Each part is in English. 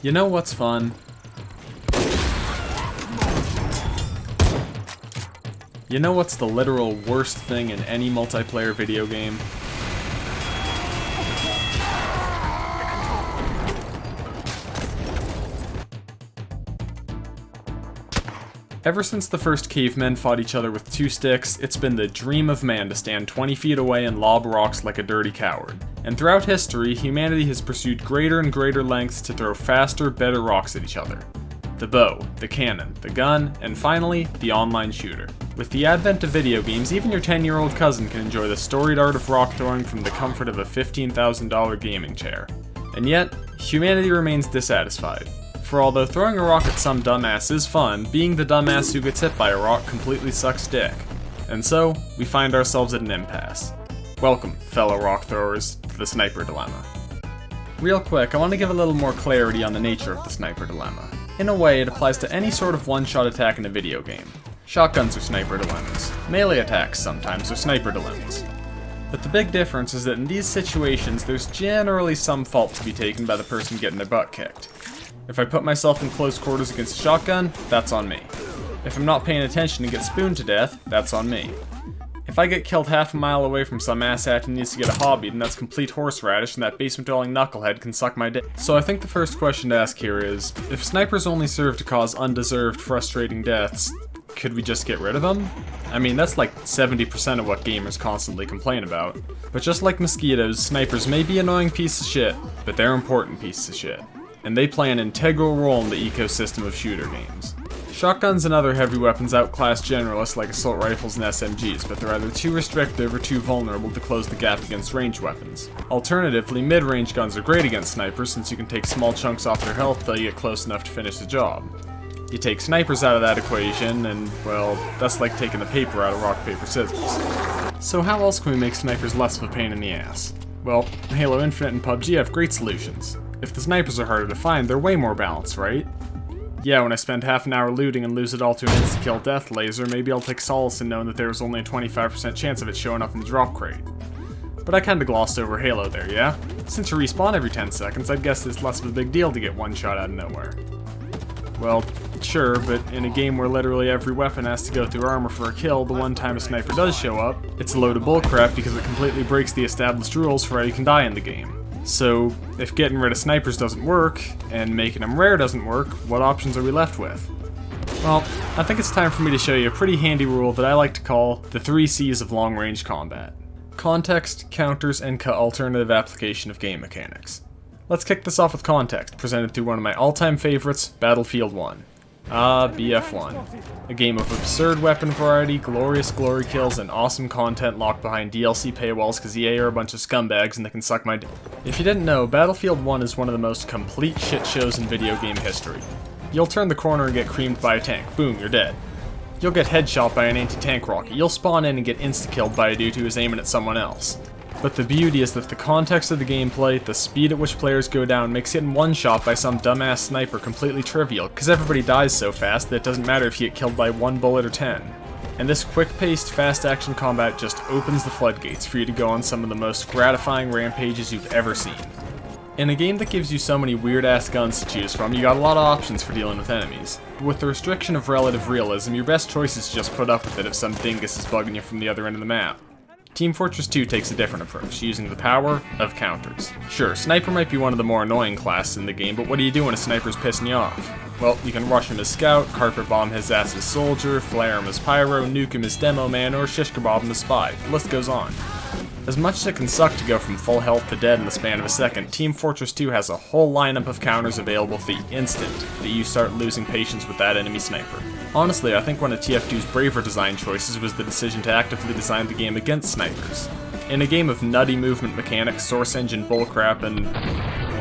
You know what's fun? You know what's the literal worst thing in any multiplayer video game? Ever since the first cavemen fought each other with 2 sticks, it's been the dream of man to stand 20 feet away and lob rocks like a dirty coward. And throughout history, humanity has pursued greater and greater lengths to throw faster, better rocks at each other. The bow, the cannon, the gun, and finally, the online shooter. With the advent of video games, even your 10-year-old cousin can enjoy the storied art of rock throwing from the comfort of a $15,000 gaming chair. And yet, humanity remains dissatisfied. For although throwing a rock at some dumbass is fun, being the dumbass who gets hit by a rock completely sucks dick. And so, we find ourselves at an impasse. Welcome, fellow rock throwers, to the Sniper Dilemma. Real quick, I want to give a little more clarity on the nature of the Sniper Dilemma. In a way, it applies to any sort of one-shot attack in a video game. Shotguns are sniper dilemmas. Melee attacks sometimes are sniper dilemmas. But the big difference is that in these situations, there's generally some fault to be taken by the person getting their butt kicked. If I put myself in close quarters against a shotgun, that's on me. If I'm not paying attention and get spooned to death, that's on me. If I get killed half a mile away from some asshat who needs to get a hobby, then that's complete horseradish and that basement-dwelling knucklehead can suck my dick. So I think the first question to ask here is, if snipers only serve to cause undeserved, frustrating deaths, could we just get rid of them? I mean, that's like 70% of what gamers constantly complain about. But just like mosquitoes, snipers may be annoying pieces of shit, but they're important pieces of shit. And they play an integral role in the ecosystem of shooter games. Shotguns and other heavy weapons outclass generalists like assault rifles and SMGs, but they're either too restrictive or too vulnerable to close the gap against ranged weapons. Alternatively, mid-range guns are great against snipers since you can take small chunks off their health till you get close enough to finish the job. You take snipers out of that equation, and, well, that's like taking the paper out of rock, paper, scissors. So how else can we make snipers less of a pain in the ass? Well, Halo Infinite and PUBG have great solutions. If the snipers are harder to find, they're way more balanced, right? Yeah, when I spend half an hour looting and lose it all to an insta-kill death laser, maybe I'll take solace in knowing that there was only a 25% chance of it showing up in the drop crate. But I kinda glossed over Halo there, yeah? Since you respawn every 10 seconds, I'd guess it's less of a big deal to get one shot out of nowhere. Well, sure, but in a game where literally every weapon has to go through armor for a kill, the one time a sniper does show up, it's a load of bullcrap because it completely breaks the established rules for how you can die in the game. So, if getting rid of snipers doesn't work, and making them rare doesn't work, what options are we left with? Well, I think it's time for me to show you a pretty handy rule that I like to call the 3 C's of long-range combat. Context, counters, and alternative application of game mechanics. Let's kick this off with context, presented through one of my all-time favorites, Battlefield 1. BF1. A game of absurd weapon variety, glorious glory kills, and awesome content locked behind DLC paywalls because EA are a bunch of scumbags and they can suck my dick. If you didn't know, Battlefield 1 is one of the most complete shit shows in video game history. You'll turn the corner and get creamed by a tank. Boom, you're dead. You'll get headshot by an anti-tank rocket. You'll spawn in and get insta-killed by a dude who is aiming at someone else. But the beauty is that the context of the gameplay, the speed at which players go down, makes getting one shot by some dumbass sniper completely trivial, because everybody dies so fast that it doesn't matter if you get killed by 1 bullet or 10. And this quick-paced, fast-action combat just opens the floodgates for you to go on some of the most gratifying rampages you've ever seen. In a game that gives you so many weird-ass guns to choose from, you got a lot of options for dealing with enemies. But with the restriction of relative realism, your best choice is to just put up with it if some dingus is bugging you from the other end of the map. Team Fortress 2 takes a different approach, using the power of counters. Sure, Sniper might be one of the more annoying classes in the game, but what do you do when a sniper's pissing you off? Well, you can rush him as Scout, carpet bomb his ass as Soldier, flare him as Pyro, nuke him as Demo Man, or shish kebab him as Spy. The list goes on. As much as it can suck to go from full health to dead in the span of a second, Team Fortress 2 has a whole lineup of counters available the instant that you start losing patience with that enemy sniper. Honestly, I think one of TF2's braver design choices was the decision to actively design the game against snipers. In a game of nutty movement mechanics, source engine bullcrap, and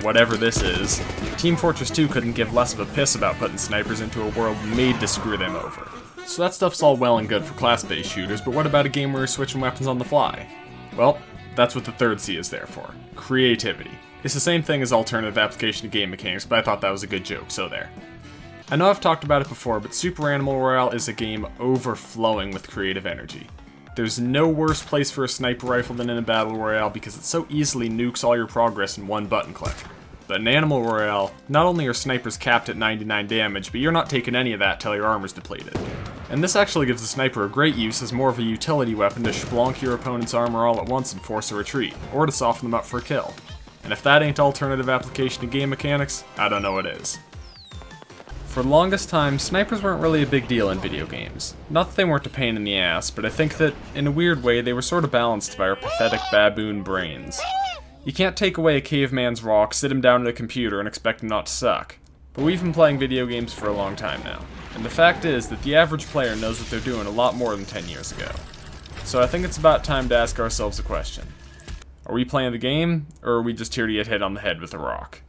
whatever this is, Team Fortress 2 couldn't give less of a piss about putting snipers into a world made to screw them over. So that stuff's all well and good for class-based shooters, but what about a game where you're switching weapons on the fly? Well, that's what the 3rd C is there for. Creativity. It's the same thing as alternative application of game mechanics, but I thought that was a good joke, so there. I know I've talked about it before, but Super Animal Royale is a game overflowing with creative energy. There's no worse place for a sniper rifle than in a battle royale because it so easily nukes all your progress in one button click. But in Animal Royale, not only are snipers capped at 99 damage, but you're not taking any of that till your armor's depleted. And this actually gives the sniper a great use as more of a utility weapon to splonk your opponent's armor all at once and force a retreat, or to soften them up for a kill. And if that ain't alternative application to game mechanics, I don't know what is. For the longest time, snipers weren't really a big deal in video games. Not that they weren't a pain in the ass, but I think that, in a weird way, they were sort of balanced by our pathetic baboon brains. You can't take away a caveman's rock, sit him down at a computer, and expect him not to suck. But we've been playing video games for a long time now. And the fact is that the average player knows what they're doing a lot more than 10 years ago. So I think it's about time to ask ourselves a question. Are we playing the game, or are we just here to get hit on the head with a rock?